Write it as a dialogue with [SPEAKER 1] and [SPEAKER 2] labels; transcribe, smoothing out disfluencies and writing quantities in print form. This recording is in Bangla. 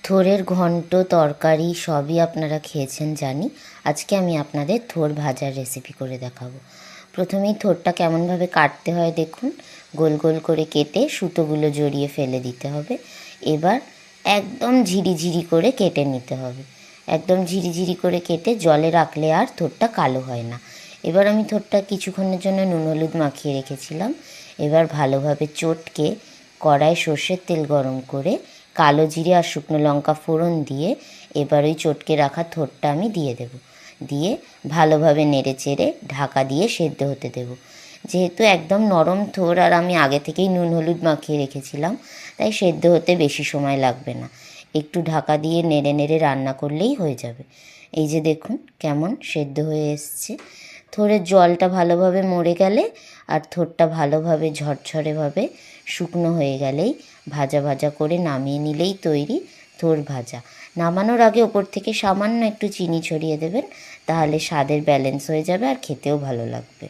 [SPEAKER 1] থোড়ের ঘন্ট তরকারি সবই আপনারা খেয়েছেন জানি। আজকে আমি আপনাদের থোড় ভাজার রেসিপি করে দেখাবো। প্রথমেই থোড়টা কেমনভাবে কাটতে হয় দেখুন। গোল গোল করে কেটে সুতোগুলো জড়িয়ে ফেলে দিতে হবে। এবার একদম ঝিরিঝিরি করে কেটে নিতে হবে। একদম ঝিরিঝিরি করে কেটে জলে রাখলে আর থোড়টা কালো হয় না। এবার আমি থোড়টা কিছুক্ষণের জন্য নুন হলুদ মাখিয়ে রেখেছিলাম। এবার ভালোভাবে চটকে কড়ায় সর্ষের তেল গরম করে কালো জিরে আর শুকনো লঙ্কা ফোড়ন দিয়ে এবার ওই চটকে রাখা থোড়টা আমি দিয়ে দেব। দিয়ে ভালোভাবে নেড়ে চেড়ে ঢাকা দিয়ে সেদ্ধ হতে দেব। যেহেতু একদম নরম থোড় আর আমি আগে থেকেই নুন হলুদ মাখিয়ে রেখেছিলাম, তাই সেদ্ধ হতে বেশি সময় লাগবে না। একটু ঢাকা দিয়ে নেড়ে নেড়ে রান্না করলেই হয়ে যাবে। এই যে দেখুন কেমন সেদ্ধ হয়ে এসছে। থোড়ের জলটা ভালোভাবে মরে গেলে আর থোড়টা ভালোভাবে ঝরঝরেভাবে শুকনো হয়ে গেলেই ভাজা ভাজা করে নামিয়ে নিলেই তৈরি থোড় ভাজা। নামানোর আগে ওপর থেকে সামান্য একটু চিনি ছড়িয়ে দেবেন, তাহলে স্বাদের ব্যালেন্স হয়ে যাবে আর খেতেও ভালো লাগবে।